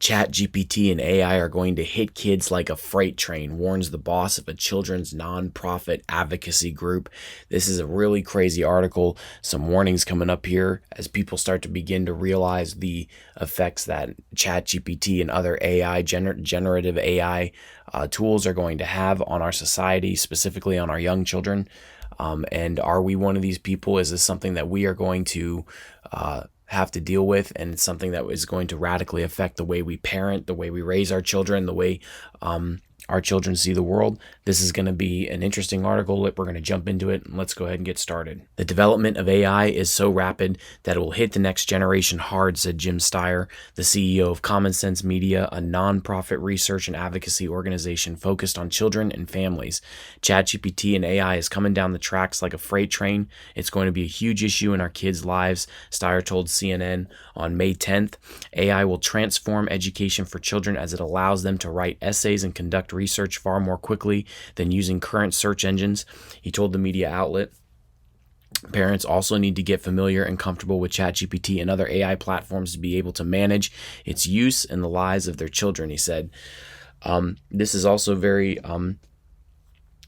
Chat GPT and AI are going to hit kids like a freight train, warns the boss of a children's nonprofit advocacy group. This is a really crazy article. Some warnings coming up here as people start to begin to realize the effects that Chat GPT and other AI, generative AI tools are going to have on our society, specifically on our young children. And are we one of these people? Is this something that we are going to have to deal with, and it's something that is going to radically affect the way we parent, the way we raise our children, the way our children see the world? This is going to be an interesting article. We're going to jump into it, and let's go ahead and get started. The development of AI is so rapid that it will hit the next generation hard, said Jim Steyer, the CEO of Common Sense Media, a nonprofit research and advocacy organization focused on children and families. ChatGPT and AI is coming down the tracks like a freight train. It's going to be a huge issue in our kids' lives, Steyer told CNN on May 10th. AI will transform education for children as it allows them to write essays and conduct research far more quickly than using current search engines, he told the media outlet. Parents also need to get familiar and comfortable with ChatGPT and other AI platforms to be able to manage its use in the lives of their children, he said. This is also very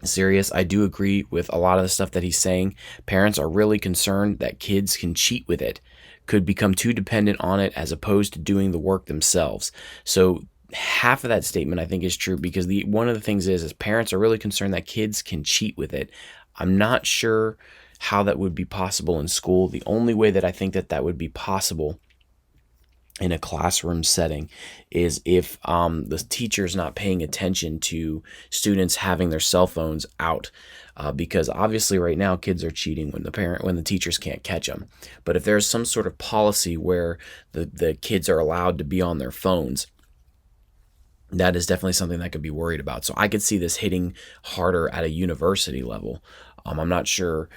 serious. I do agree with a lot of the stuff that he's saying. Parents are really concerned that kids can cheat with it, could become too dependent on it as opposed to doing the work themselves. So half of that statement I think is true, because one of the things is parents are really concerned that kids can cheat with it. I'm not sure how that would be possible in school. The only way that I think that would be possible in a classroom setting is if the teacher's not paying attention to students having their cell phones out. Because obviously right now kids are cheating when the teachers can't catch them. But if there's some sort of policy where the kids are allowed to be on their phones, that is definitely something that I could be worried about. So I could see this hitting harder at a university level. I'm not sure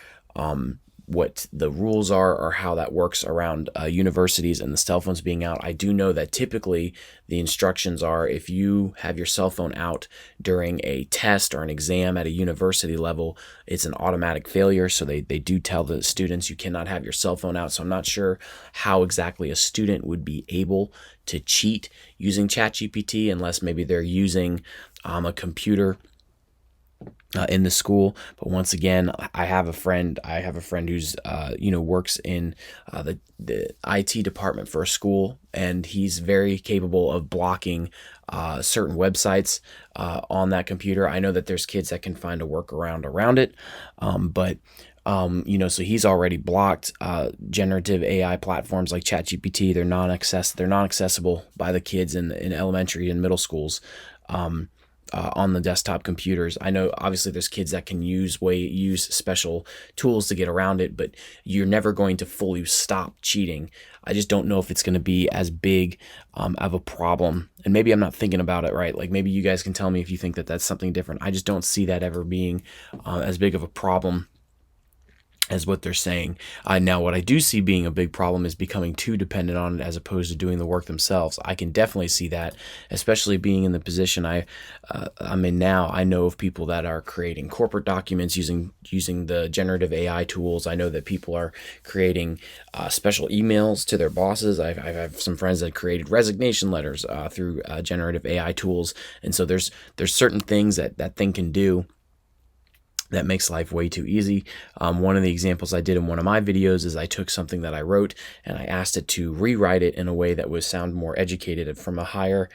what the rules are or how that works around universities and the cell phones being out. I do know that typically the instructions are if you have your cell phone out during a test or an exam at a university level, it's an automatic failure. So they do tell the students you cannot have your cell phone out. So I'm not sure how exactly a student would be able to cheat using ChatGPT unless maybe they're using a computer in the school. But once again, I have a friend who's works in the IT department for a school, and he's very capable of blocking certain websites on that computer. I know that there's kids that can find a workaround around it, but so he's already blocked generative AI platforms like ChatGPT. They're non-accessible by the kids in elementary and middle schools. On the desktop computers. I know obviously there's kids that can use special tools to get around it, but you're never going to fully stop cheating. I just don't know if it's going to be as big of a problem. And maybe I'm not thinking about it right. Like maybe you guys can tell me if you think that that's something different. I just don't see that ever being as big of a problem as what they're saying. Now, what I do see being a big problem is becoming too dependent on it as opposed to doing the work themselves. I can definitely see that, especially being in the position I'm in now. I know of people that are creating corporate documents using the generative AI tools. I know that people are creating special emails to their bosses. I have some friends that created resignation letters through generative AI tools. And so there's certain things that thing can do that makes life way too easy. One of the examples I did in one of my videos is I took something that I wrote and I asked it to rewrite it in a way that would sound more educated from a higher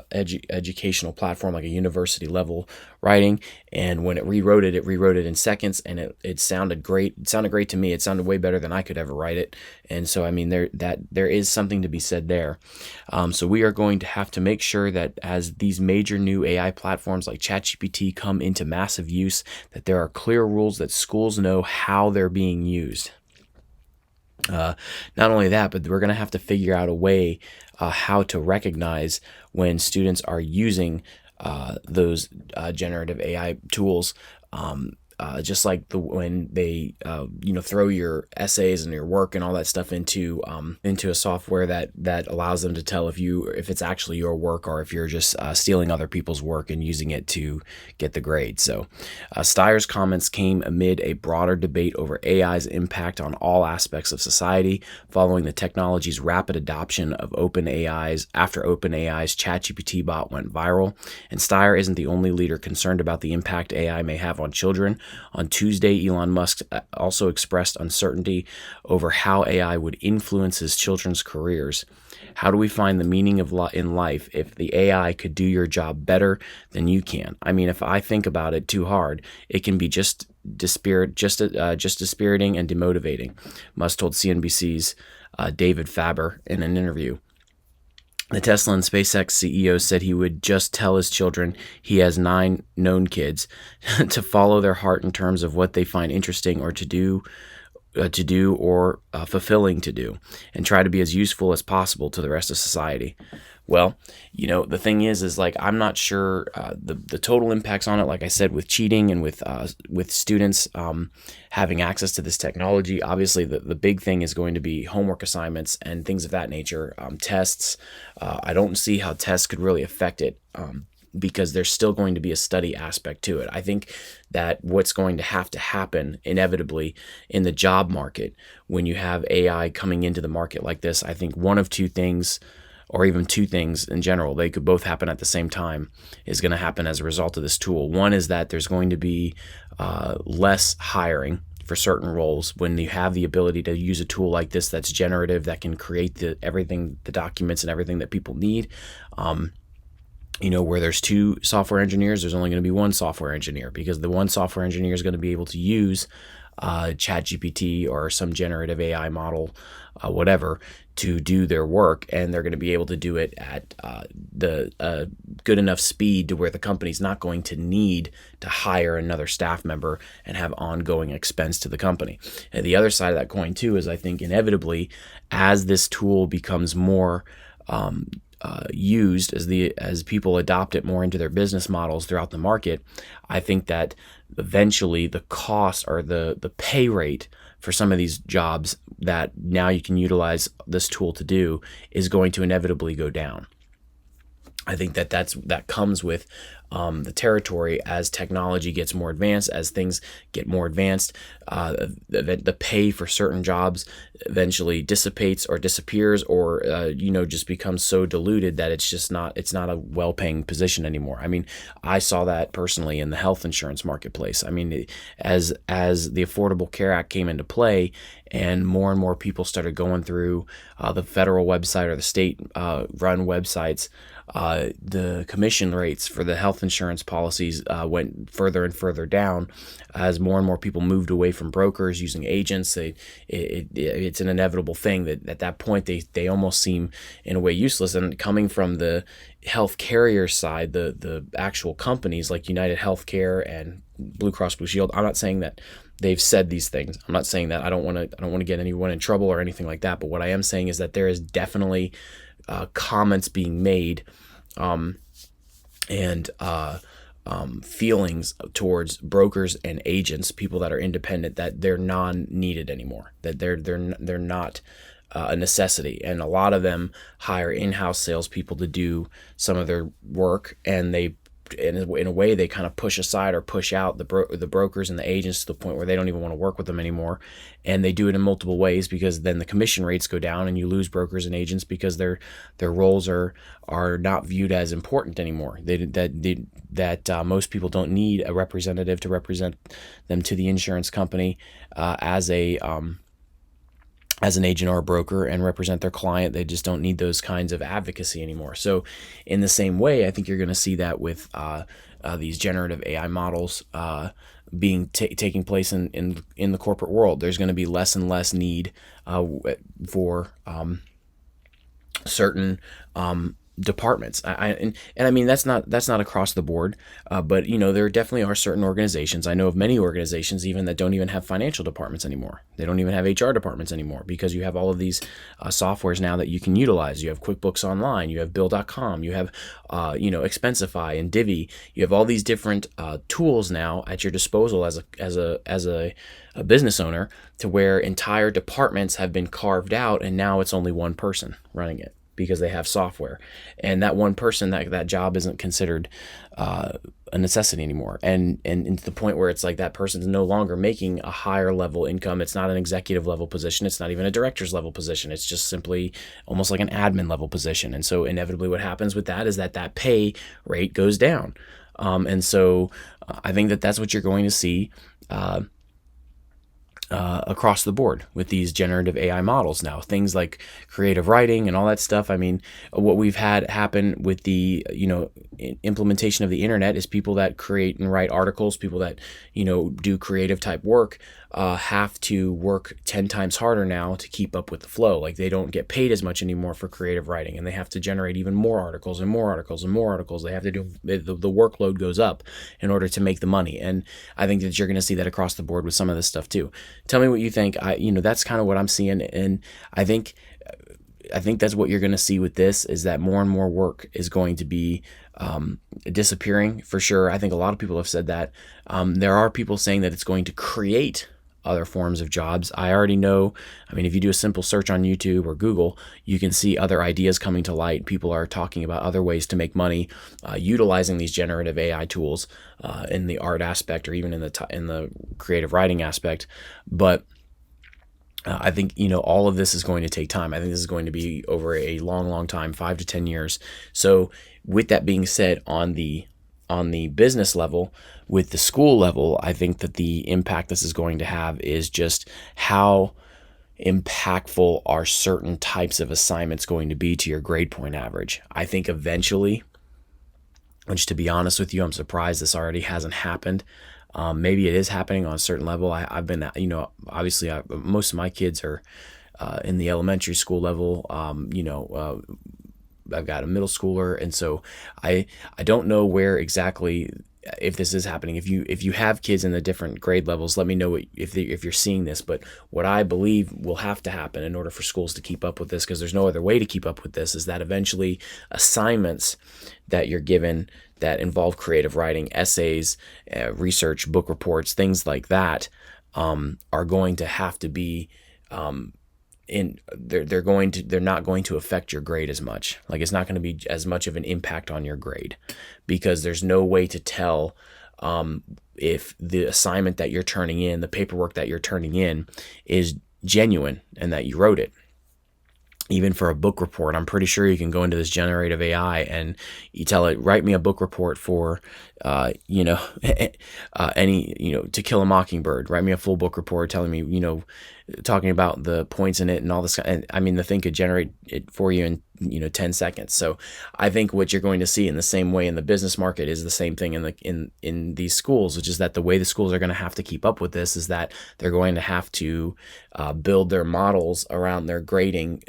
educational platform, like a university level writing. And when it rewrote it in seconds, and it sounded great. It sounded great to me. It sounded way better than I could ever write it. And so, I mean, there is something to be said there. So we are going to have to make sure that as these major new AI platforms like ChatGPT come into massive use, that there are clear rules that schools know how they're being used. Not only that, but we're going to have to figure out a way how to recognize when students are using those generative AI tools just like when they throw your essays and your work and all that stuff into a software that allows them to tell if it's actually your work or if you're just stealing other people's work and using it to get the grade. So Steyer's comments came amid a broader debate over AI's impact on all aspects of society following the technology's rapid adoption of OpenAI's ChatGPT bot went viral. And Steyer isn't the only leader concerned about the impact AI may have on children. On Tuesday, Elon Musk also expressed uncertainty over how AI would influence his children's careers. How do we find the meaning of in life if the AI could do your job better than you can? I mean, if I think about it too hard, it can be just dispiriting and demotivating, Musk told CNBC's David Faber in an interview. The Tesla and SpaceX CEO said he would just tell his children, he has 9 known kids, to follow their heart in terms of what they find interesting or to do or fulfilling to do, and try to be as useful as possible to the rest of society. Well, the thing is like I'm not sure the total impacts on it. Like I said, with cheating and with students having access to this technology, obviously the big thing is going to be homework assignments and things of that nature. Tests. I don't see how tests could really affect it. Because there's still going to be a study aspect to it. I think that what's going to have to happen inevitably in the job market when you have AI coming into the market like this, I think one of two things, or even two things in general, they could both happen at the same time, is going to happen as a result of this tool. One is that there's going to be less hiring for certain roles when you have the ability to use a tool like this that's generative, that can create the documents and everything that people need. Where there's 2 software engineers, there's only going to be 1 software engineer, because the 1 software engineer is going to be able to use ChatGPT or some generative AI model, whatever, to do their work, and they're going to be able to do it at the good enough speed to where the company's not going to need to hire another staff member and have ongoing expense to the company. And the other side of that coin too is, I think inevitably, as this tool becomes more used, as people adopt it more into their business models throughout the market, I think that eventually the cost or the pay rate for some of these jobs that now you can utilize this tool to do is going to inevitably go down. I think that comes with the territory as technology gets more advanced, as things get more advanced. The pay for certain jobs eventually dissipates or disappears, or just becomes so diluted that it's not a well-paying position anymore. I mean, I saw that personally in the health insurance marketplace. I mean, as the Affordable Care Act came into play, and more people started going through the federal website or the state run websites, the commission rates for the health insurance policies went further and further down as more and more people moved away from brokers using agents. It's an inevitable thing that at that point they almost seem in a way useless. And coming from the health carrier side, the actual companies like United Healthcare and Blue Cross Blue Shield, I'm not saying that they've said these things. I'm not saying that I don't want to get anyone in trouble or anything like that. But what I am saying is that there is definitely comments being made and feelings towards brokers and agents, people that are independent, that they're non-needed anymore, that they're not a necessity. And a lot of them hire in-house salespeople to do some of their work, and they, in a way, they kind of push aside or push out the brokers and the agents to the point where they don't even want to work with them anymore. And they do it in multiple ways, because then the commission rates go down and you lose brokers and agents because their roles are not viewed as important anymore. That most people don't need a representative to represent them to the insurance company as an agent or a broker and represent their client. They just don't need those kinds of advocacy anymore. So in the same way, I think you're going to see that with these generative AI models taking place in the corporate world. There's going to be less and less need for certain departments. And I mean that's not across the board, but there definitely are certain organizations. I know of many organizations even that don't even have financial departments anymore. They don't even have HR departments anymore because you have all of these softwares now that you can utilize. You have QuickBooks Online, you have Bill.com, you have Expensify and Divvy. You have all these different tools now at your disposal as a business owner, to where entire departments have been carved out, and now it's only one person running it because they have software, and that one person, that job isn't considered a necessity anymore, and to the point where it's like that person's no longer making a higher level income. It's not an executive level position. It's not even a director's level position. It's just simply almost like an admin level position. And so inevitably what happens with that is that pay rate goes down. And so I think that's what you're going to see across the board with these generative AI models now. Things like creative writing and all that stuff. I mean, what we've had happen with the implementation of the internet is people that create and write articles, people that do creative type work, have to work 10 times harder now to keep up with the flow. Like, they don't get paid as much anymore for creative writing, and they have to generate even more articles and more articles and more articles. They have to do the workload goes up in order to make the money. And I think that you're going to see that across the board with some of this stuff too. Tell me what you think. That's kind of what I'm seeing, and I think that's what you're going to see with this, is that more and more work is going to be disappearing for sure. I think a lot of people have said that. There are people saying that it's going to create other forms of jobs. I already know. I mean, if you do a simple search on YouTube or Google, you can see other ideas coming to light. People are talking about other ways to make money utilizing these generative AI tools in the art aspect, or even in the creative writing aspect. But I think all of this is going to take time. I think this is going to be over a long, long time, 5 to 10 years. So with that being said, on the business level, with the school level, I think that the impact this is going to have is just how impactful are certain types of assignments going to be to your grade point average. I think eventually, which, to be honest with you, I'm surprised this already hasn't happened. Maybe it is happening on a certain level. I've been, obviously most of my kids are in the elementary school level. I've got a middle schooler, and so I don't know where exactly, if this is happening. If you have kids in the different grade levels, let me know if you're seeing this. But what I believe will have to happen in order for schools to keep up with this, because there's no other way to keep up with this, is that eventually assignments that you're given that involve creative writing, essays, research, book reports, things like that, are going to have to be they're not going to affect your grade as much. Like, it's not going to be as much of an impact on your grade, because there's no way to tell if the assignment that you're turning in, the paperwork that you're turning in, is genuine and that you wrote it. Even for a book report, I'm pretty sure you can go into this generative AI and you tell it, write me a book report for, To Kill a Mockingbird. Write me a full book report telling me, talking about the points in it and all this. And I mean, the thing could generate it for you in 10 seconds. So I think what you're going to see in the same way in the business market is the same thing in these schools, which is that the way the schools are going to have to keep up with this is that they're going to have to build their models around their grading,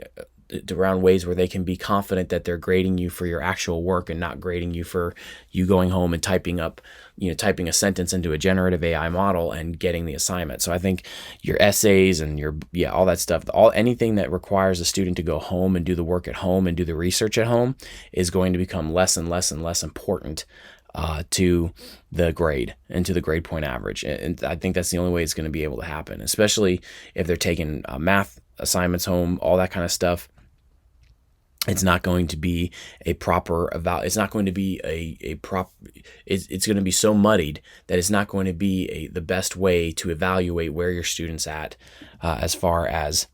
around ways where they can be confident that they're grading you for your actual work and not grading you for you going home and typing a sentence into a generative AI model and getting the assignment. So I think your essays and all that stuff, anything that requires a student to go home and do the work at home and do the research at home is going to become less and less and less important to the grade and to the grade point average. And I think that's the only way it's going to be able to happen, especially if they're taking math assignments home, all that kind of stuff. It's not going to be a proper it's not going to be it's going to be so muddied that it's not going to be the best way to evaluate where your student's at as far as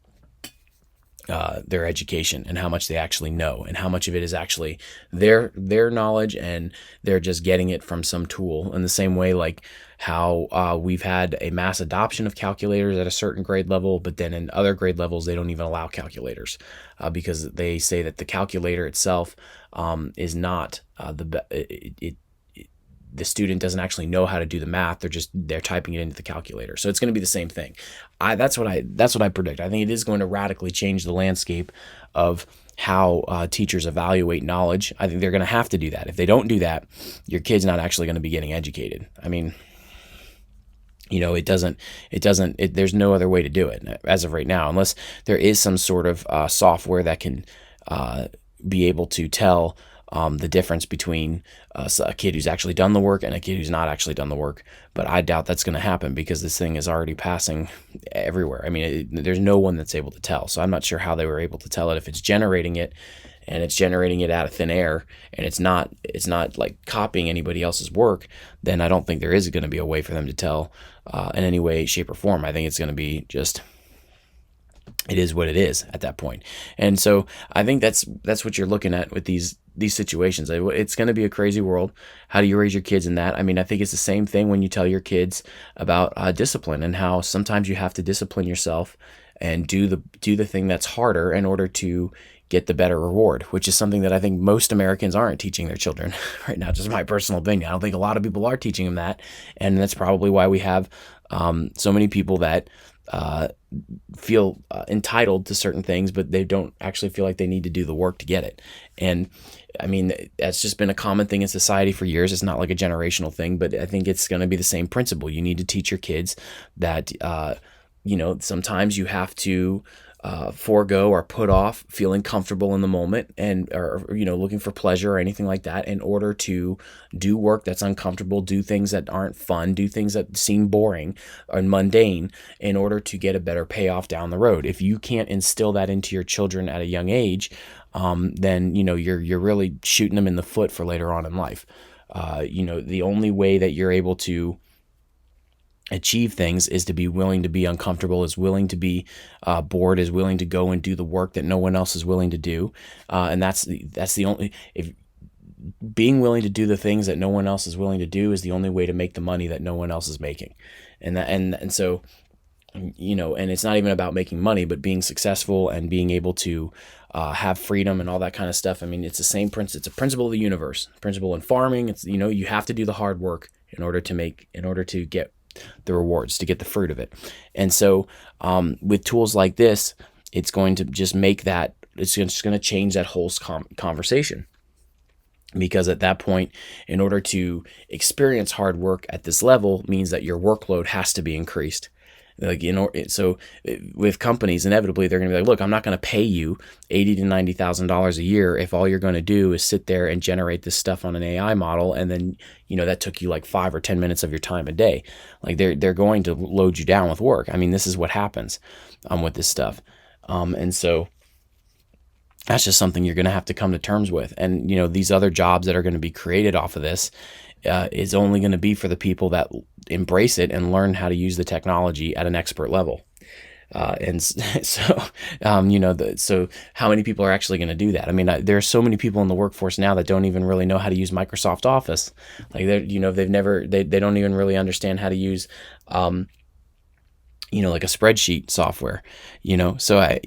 their education and how much they actually know and how much of it is actually their knowledge and they're just getting it from some tool. In the same way, like how we've had a mass adoption of calculators at a certain grade level, but then in other grade levels they don't even allow calculators because they say that the calculator itself is not the student doesn't actually know how to do the math. They're typing it into the calculator. So it's going to be the same thing. That's what I predict. I think it is going to radically change the landscape of how teachers evaluate knowledge. I think they're going to have to do that. If they don't do that, your kid's not actually going to be getting educated. I mean, there's no other way to do it as of right now, unless there is some sort of software that can be able to tell the difference between a kid who's actually done the work and a kid who's not actually done the work. But I doubt that's going to happen because this thing is already passing everywhere. I mean, there's no one that's able to tell. So I'm not sure how they were able to tell it. If it's generating it and it's generating it out of thin air and it's not like copying anybody else's work, then I don't think there is going to be a way for them to tell in any way, shape, or form. I think it's going to be just, it is what it is at that point. And so I think that's what you're looking at with these situations. It's going to be a crazy world. How do you raise your kids in that? I mean, I think it's the same thing when you tell your kids about discipline and how sometimes you have to discipline yourself and do the thing that's harder in order to get the better reward, which is something that I think most Americans aren't teaching their children right now. Just my personal opinion. I don't think a lot of people are teaching them that. And that's probably why we have so many people that feel entitled to certain things, but they don't actually feel like they need to do the work to get it. And I mean, that's just been a common thing in society for years. It's not like a generational thing, but I think it's going to be the same principle. You need to teach your kids that, sometimes you have to forego or put off feeling comfortable in the moment and or looking for pleasure or anything like that in order to do work that's uncomfortable, do things that aren't fun, do things that seem boring or mundane in order to get a better payoff down the road. If you can't instill that into your children at a young age, then you're really shooting them in the foot for later on in life. The only way that you're able to achieve things is to be willing to be uncomfortable, is willing to be bored, is willing to go and do the work that no one else is willing to do, and that's the only, if being willing to do the things that no one else is willing to do is the only way to make the money that no one else is making. And so and it's not even about making money, but being successful and being able to have freedom and all that kind of stuff. I mean, it's the same principle. It's a principle of the universe. Principle in farming. It's you have to do the hard work in order to get the rewards, to get the fruit of it. And so with tools like this, it's going to just make that, it's just going to change that whole conversation. Because at that point, in order to experience hard work at this level means that your workload has to be increased. So with companies, inevitably they're going to be like, look, I'm not going to pay you $80,000 to $90,000 a year if all you're going to do is sit there and generate this stuff on an AI model, and then that took you like 5 or 10 minutes of your time a day. Like they're going to load you down with work. I mean, this is what happens with this stuff, and so that's just something you're going to have to come to terms with. And these other jobs that are going to be created off of this is only going to be for the people that embrace it and learn how to use the technology at an expert level. And so, so how many people are actually going to do that? I mean, there are so many people in the workforce now that don't even really know how to use Microsoft Office. Like they don't even really understand how to use, like a spreadsheet software, so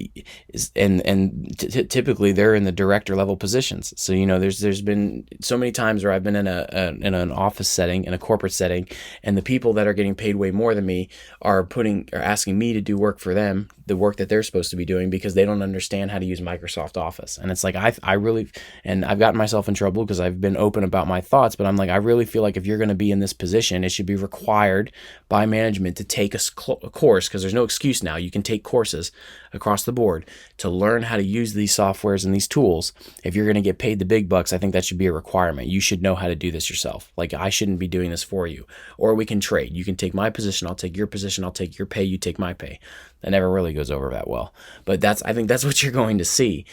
typically they're in the director level positions. So, there's been so many times where I've been in an office setting, in a corporate setting, and the people that are getting paid way more than me are asking me to do work for them, the work that they're supposed to be doing, because they don't understand how to use Microsoft Office. And it's like, I really, and I've gotten myself in trouble because I've been open about my thoughts, but I'm like, I really feel like if you're going to be in this position, it should be required by management to take a course, because there's no excuse now. You can take courses across the board to learn how to use these softwares and these tools. If you're going to get paid the big bucks, I think that should be a requirement. You should know how to do this yourself. Like, I shouldn't be doing this for you. Or we can trade. You can take my position, I'll take your position, I'll take your pay, you take my pay. That never really goes over that well. But I think that's what you're going to see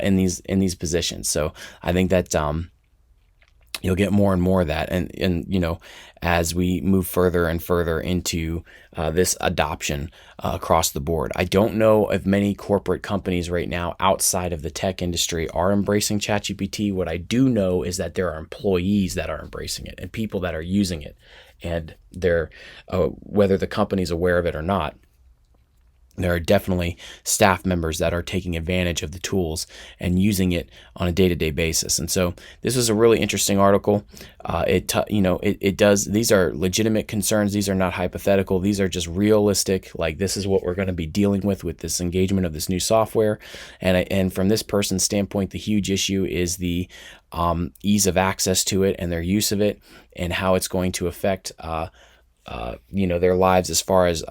in these positions. So I think that you'll get more and more of that, and as we move further and further into this adoption across the board. I don't know if many corporate companies right now outside of the tech industry are embracing ChatGPT. What I do know is that there are employees that are embracing it and people that are using it, and they're whether the company's aware of it or not, there are definitely staff members that are taking advantage of the tools and using it on a day-to-day basis. And so this was a really interesting article. It does, these are legitimate concerns. These are not hypothetical. These are just realistic. Like, this is what we're going to be dealing with this engagement of this new software. And from this person's standpoint, the huge issue is the ease of access to it and their use of it, and how it's going to affect their lives as far as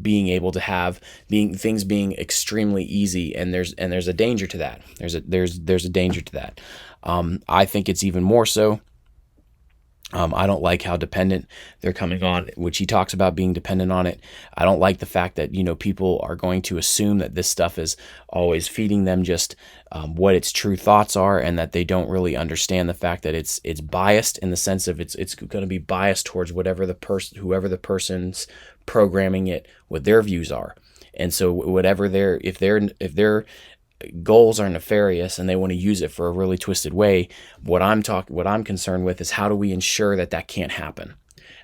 being able to have things being extremely easy. And there's a danger to that. There's a danger to that. I think it's even more so. I don't like how dependent they're coming on, which he talks about being dependent on it. I don't like the fact that, people are going to assume that this stuff is always feeding them just what its true thoughts are, and that they don't really understand the fact that it's biased, in the sense of it's going to be biased towards whoever the person's programming it, what their views are. And so whatever if their goals are nefarious and they want to use it for a really twisted way, what I'm concerned with is, how do we ensure that can't happen?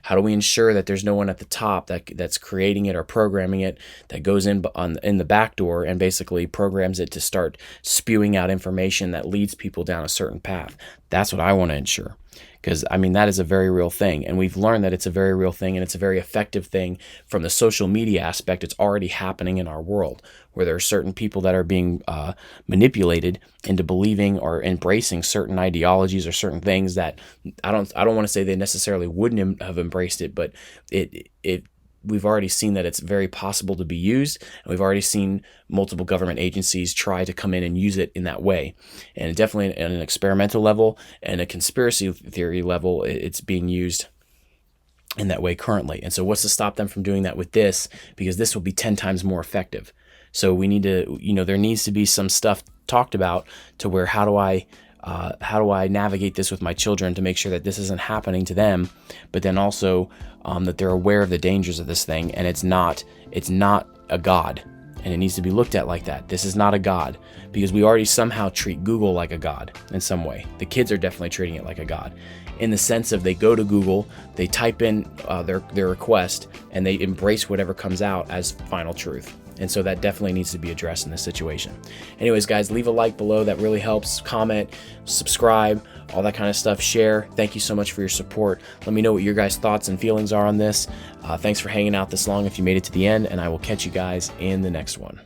How do we ensure that there's no one at the top that's creating it or programming it, that goes in the back door and basically programs it to start spewing out information that leads people down a certain path? That's what I want to ensure. Because, that is a very real thing. And we've learned that it's a very real thing, and it's a very effective thing from the social media aspect. It's already happening in our world, where there are certain people that are being manipulated into believing or embracing certain ideologies or certain things that I don't want to say they necessarily wouldn't have embraced it, but we've already seen that it's very possible to be used, and we've already seen multiple government agencies try to come in and use it in that way. And definitely at an experimental level and a conspiracy theory level, it's being used in that way currently. And so what's to stop them from doing that with this? Because this will be 10 times more effective. So we need to, there needs to be some stuff talked about to where, how do I navigate this with my children to make sure that this isn't happening to them, but then also that they're aware of the dangers of this thing, and it's not a god, and it needs to be looked at like that. This is not a god, because we already somehow treat Google like a god in some way. The kids are definitely treating it like a god, in the sense of they go to Google, they type in their request, and they embrace whatever comes out as final truth. And so that definitely needs to be addressed in this situation. Anyways, guys, leave a like below. That really helps. Comment, subscribe, all that kind of stuff. Share. Thank you so much for your support. Let me know what your guys' thoughts and feelings are on this. Thanks for hanging out this long if you made it to the end, and I will catch you guys in the next one.